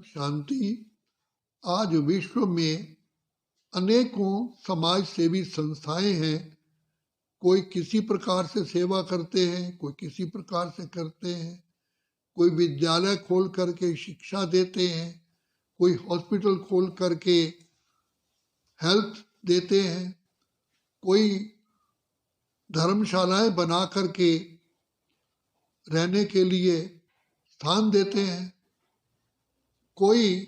शांति। आज विश्व में अनेकों समाज सेवी संस्थाएं हैं। कोई किसी प्रकार से सेवा करते हैं, कोई किसी प्रकार से करते हैं। कोई विद्यालय खोल करके शिक्षा देते हैं, कोई हॉस्पिटल खोल करके हेल्थ देते हैं, कोई धर्मशालाएं बना करके रहने के लिए स्थान देते हैं, कोई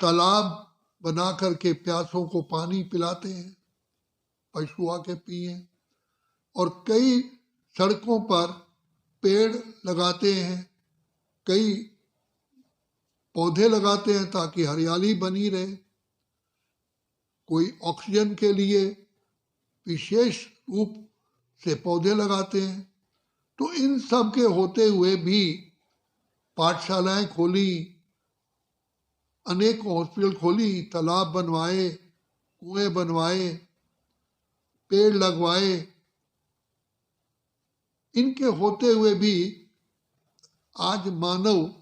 तालाब बना करके प्यासों को पानी पिलाते हैं, पशु आके पिए, और कई सड़कों पर पेड़ लगाते हैं, कई पौधे लगाते हैं ताकि हरियाली बनी रहे। कोई ऑक्सीजन के लिए विशेष रूप से पौधे लगाते हैं। तो इन सब के होते हुए भी पाठशालाएं खोली, अनेक हॉस्पिटल खोली, तालाब बनवाए, कुएं बनवाए, पेड़ लगवाए। इनके होते हुए भी आज मानव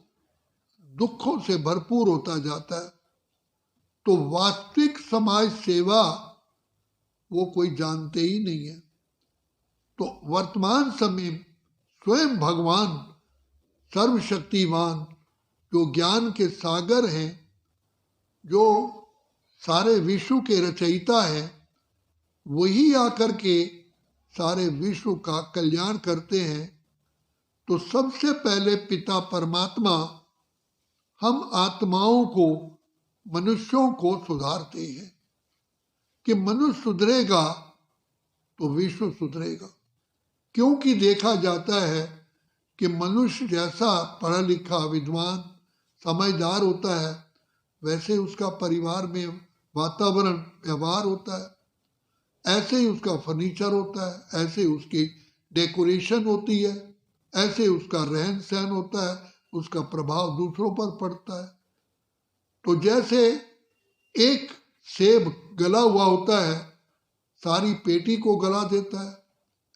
दुखों से भरपूर होता जाता है। तो वास्तविक समाज सेवा वो कोई जानते ही नहीं है। तो वर्तमान समय स्वयं भगवान सर्वशक्तिमान जो ज्ञान के सागर हैं, जो सारे विश्व के रचयिता हैं, वही आकर के सारे विश्व का कल्याण करते हैं। तो सबसे पहले पिता परमात्मा हम आत्माओं को, मनुष्यों को सुधारते हैं कि मनुष्य सुधरेगा तो विश्व सुधरेगा। क्योंकि देखा जाता है कि मनुष्य जैसा पढ़ा लिखा, विद्वान, समझदार होता है, वैसे उसका परिवार में वातावरण, व्यवहार होता है, ऐसे ही उसका फर्नीचर होता है, ऐसे उसकी डेकोरेशन होती है, ऐसे उसका रहन सहन होता है, उसका प्रभाव दूसरों पर पड़ता है। तो जैसे एक सेब गला हुआ होता है, सारी पेटी को गला देता है,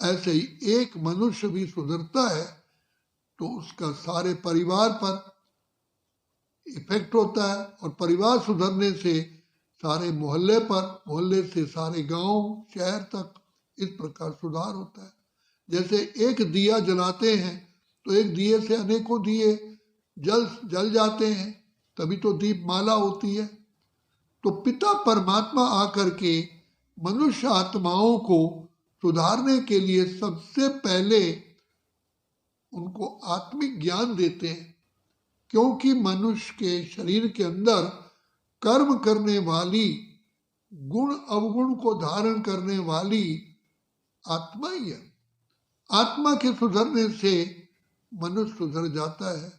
ऐसे ही एक मनुष्य भी सुधरता है तो उसका सारे परिवार पर इफेक्ट होता है, और परिवार सुधरने से सारे मोहल्ले पर, मोहल्ले से सारे गांव, शहर तक इस प्रकार सुधार होता है। जैसे एक दिया जलाते हैं तो एक दिए से अनेकों दिए जल जाते हैं, तभी तो दीप माला होती है। तो पिता परमात्मा आकर के मनुष्य आत्माओं को सुधारने के लिए सबसे पहले उनको आत्मिक ज्ञान देते हैं। क्योंकि मनुष्य के शरीर के अंदर कर्म करने वाली, गुण अवगुण को धारण करने वाली आत्मा ही है। आत्मा के सुधरने से मनुष्य सुधर जाता है।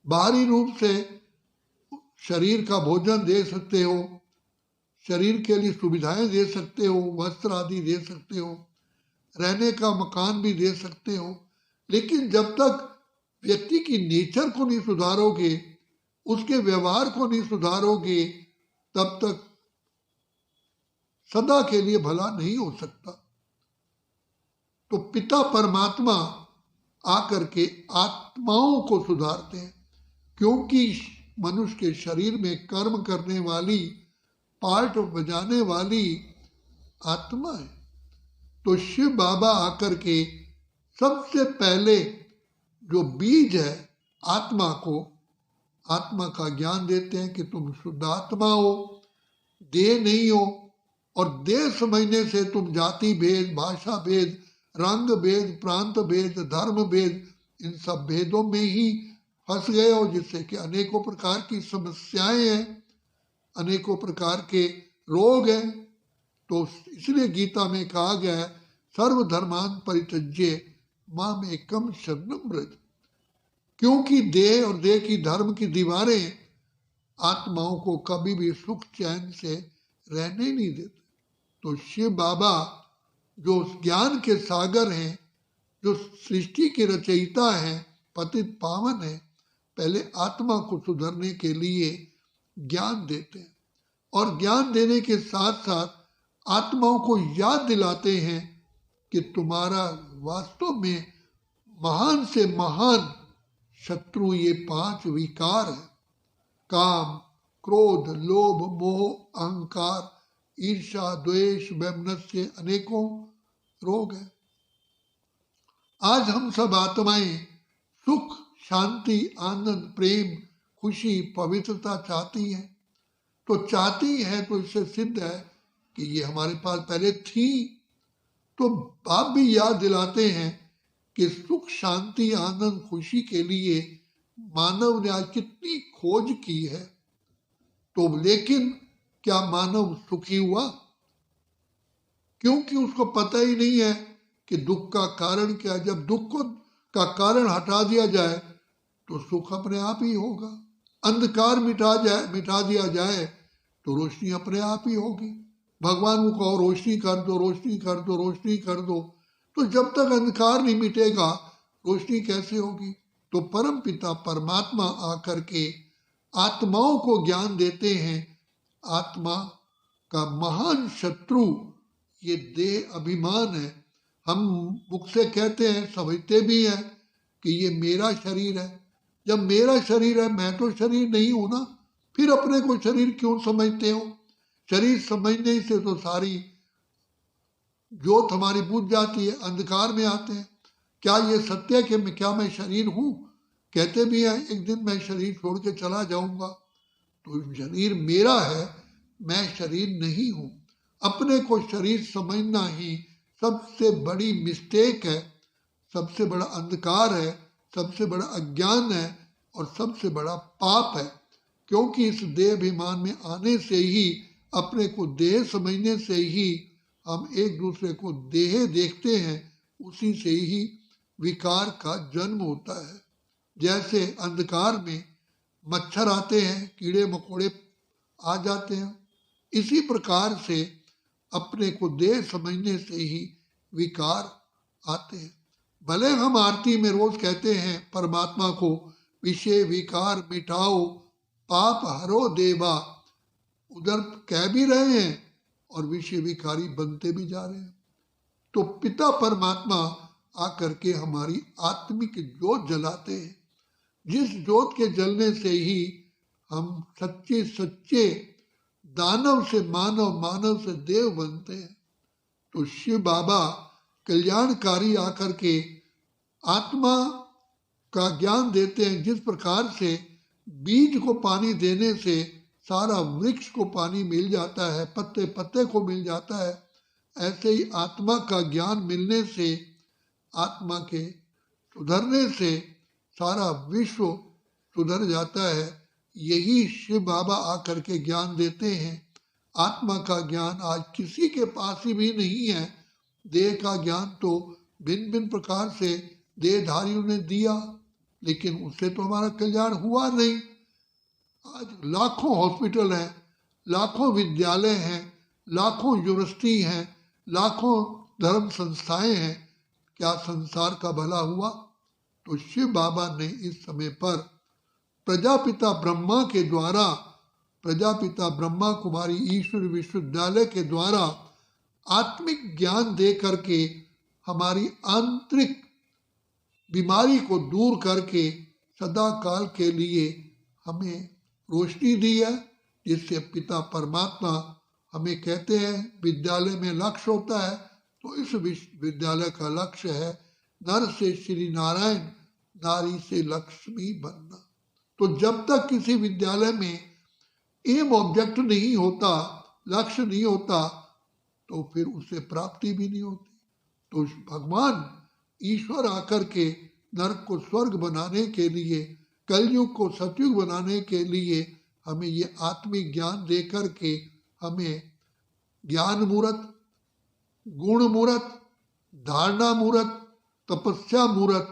बाहरी रूप से शरीर का भोजन दे सकते हो, शरीर के लिए सुविधाएं दे सकते हो, वस्त्र आदि दे सकते हो, रहने का मकान भी दे सकते हो, लेकिन जब तक व्यक्ति की नेचर को नहीं सुधारोगे, उसके व्यवहार को नहीं सुधारोगे, तब तक सदा के लिए भला नहीं हो सकता। तो पिता परमात्मा आकर के आत्माओं को सुधारते हैं। क्योंकि मनुष्य के शरीर में कर्म करने वाली, पार्ट बजाने वाली आत्मा है। तो शिव बाबा आकर के सबसे पहले जो बीज है आत्मा को, आत्मा का ज्ञान देते हैं कि तुम शुद्ध आत्मा हो, देह नहीं हो। और देह समझने से तुम जाति भेद, भाषा भेद, रंग भेद, प्रांत भेद, धर्म भेद, इन सब भेदों में ही फंस गए हो, जिससे कि अनेकों प्रकार की समस्याएं हैं, अनेकों प्रकार के रोग हैं। तो इसलिए गीता में कहा गया है, सर्वधर्मान परित्यज्य माम एकम शरणम व्रज। क्योंकि देह और देह की धर्म की दीवारें आत्माओं को कभी भी सुख चैन से रहने नहीं देते। तो शिव बाबा जो ज्ञान के सागर हैं, जो सृष्टि के रचयिता हैं, पतित पावन हैं, पहले आत्मा को सुधरने के लिए ज्ञान देते हैं। और ज्ञान देने के साथ साथ आत्माओं को याद दिलाते हैं कि तुम्हारा वास्तव में महान से महान शत्रु ये 5 विकार है। काम, क्रोध, लोभ, मोह, अहंकार, ईर्ष्या, द्वेष, वैमनस्य अनेकों रोग है। आज हम सब आत्माएं सुख, शांति, आनंद, प्रेम, खुशी, पवित्रता चाहती हैं। तो चाहती है तो इससे सिद्ध है कि ये हमारे पास पहले थी। तो आप भी याद दिलाते हैं कि सुख, शांति, आनंद, खुशी के लिए मानव ने आज कितनी खोज की है। तो लेकिन क्या मानव सुखी हुआ? क्योंकि उसको पता ही नहीं है कि दुख का कारण क्या है। जब दुख का कारण हटा दिया जाए तो सुख अपने आप ही होगा। अंधकार मिटा दिया जाए तो रोशनी अपने आप ही होगी। भगवान को कहो रोशनी कर दो, रोशनी कर दो, रोशनी कर दो, तो जब तक अंधकार नहीं मिटेगा रोशनी कैसे होगी? तो परम पिता परमात्मा आकर के आत्माओं को ज्ञान देते हैं। आत्मा का महान शत्रु ये देह अभिमान है। हम मुख से कहते हैं, समझते भी हैं कि ये मेरा शरीर है। जब मेरा शरीर है, मैं तो शरीर नहीं हूं ना, फिर अपने को शरीर क्यों समझते हो? शरीर समझने से तो सारी ज्योत हमारी बुझ जाती है, अंधकार में आते हैं। क्या ये सत्य है कि मैं शरीर हूं? कहते भी हैं एक दिन मैं शरीर छोड़ के चला जाऊंगा। तो शरीर मेरा है, मैं शरीर नहीं हूं। अपने को शरीर समझना ही सबसे बड़ी मिस्टेक है, सबसे बड़ा अंधकार है, सबसे बड़ा अज्ञान है और सबसे बड़ा पाप है। क्योंकि इस देह अभिमान में आने से ही, अपने को देह समझने से ही हम एक दूसरे को देह देखते हैं, उसी से ही विकार का जन्म होता है। जैसे अंधकार में मच्छर आते हैं, कीड़े मकोड़े आ जाते हैं, इसी प्रकार से अपने को देह समझने से ही विकार आते हैं। भले हम आरती में रोज कहते हैं परमात्मा को, विषय विकार मिटाओ पाप हरो देवा, उधर कह भी रहे हैं और विषय विकारी बनते भी जा रहे हैं। तो पिता परमात्मा आकर के हमारी आत्मिक ज्योत जलाते हैं, जिस ज्योत के जलने से ही हम सच्चे सच्चे दानव से मानव, मानव से देव बनते हैं। तो शिव बाबा कल्याणकारी आकर के आत्मा का ज्ञान देते हैं। जिस प्रकार से बीज को पानी देने से सारा वृक्ष को पानी मिल जाता है, पत्ते पत्ते को मिल जाता है, ऐसे ही आत्मा का ज्ञान मिलने से, आत्मा के सुधरने से सारा विश्व सुधर जाता है। यही शिव बाबा आकर के ज्ञान देते हैं। आत्मा का ज्ञान आज किसी के पास ही भी नहीं है। देह का ज्ञान तो भिन्न भिन्न प्रकार से देहधारियों ने दिया, लेकिन उससे तो हमारा कल्याण हुआ नहीं। आज लाखों हॉस्पिटल हैं, लाखों विद्यालय हैं, लाखों यूनिवर्सिटी हैं, लाखों धर्म संस्थाएं हैं, क्या संसार का भला हुआ? तो शिव बाबा ने इस समय पर प्रजापिता ब्रह्मा के द्वारा, प्रजापिता ब्रह्मा कुमारी ईश्वर विश्वविद्यालय के द्वारा आत्मिक ज्ञान दे करके हमारी आंतरिक बीमारी को दूर करके सदा काल के लिए हमें रोशनी दी है। जिससे पिता परमात्मा हमें कहते हैं विद्यालय में लक्ष्य होता है, तो इस विश्वविद्यालय का लक्ष्य है नर से श्री नारायण, नारी से लक्ष्मी बनना। तो जब तक किसी विद्यालय में एम ऑब्जेक्ट नहीं होता, लक्ष्य नहीं होता, तो फिर उससे प्राप्ति भी नहीं होती। तो भगवान ईश्वर आकर के नरक को स्वर्ग बनाने के लिए, कलयुग को सतयुग बनाने के लिए हमें ये आत्मिक ज्ञान दे करके हमें ज्ञान मूर्त, गुण मूर्त, धारणा मूर्त, तपस्या मूर्त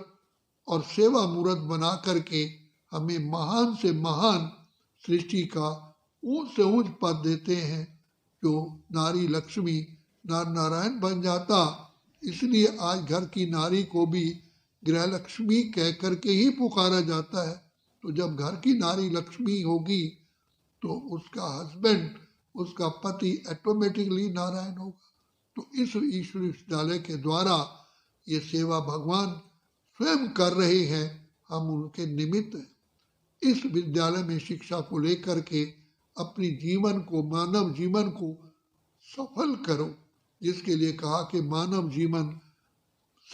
और सेवा मूर्त बना करके हमें महान से महान सृष्टि का ऊंच से ऊंच पद देते हैं। जो नारी लक्ष्मी नर नारायण बन जाता, इसलिए आज घर की नारी को भी गृह लक्ष्मी कह करके ही पुकारा जाता है। तो जब घर की नारी लक्ष्मी होगी तो उसका हस्बैंड, उसका पति ऑटोमेटिकली नारायण होगा। तो इस ईश्वर विश्वविद्यालय के द्वारा ये सेवा भगवान स्वयं कर रहे हैं, हम उनके निमित्त हैं। इस विद्यालय में शिक्षा को लेकर के अपनी जीवन को, मानव जीवन को सफल करो, जिसके लिए कहा कि मानव जीवन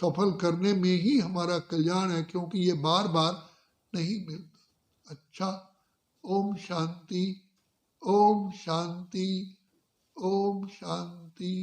सफल करने में ही हमारा कल्याण है, क्योंकि ये बार बार नहीं मिलता। अच्छा, ओम शांति, ओम शांति, ओम शांति।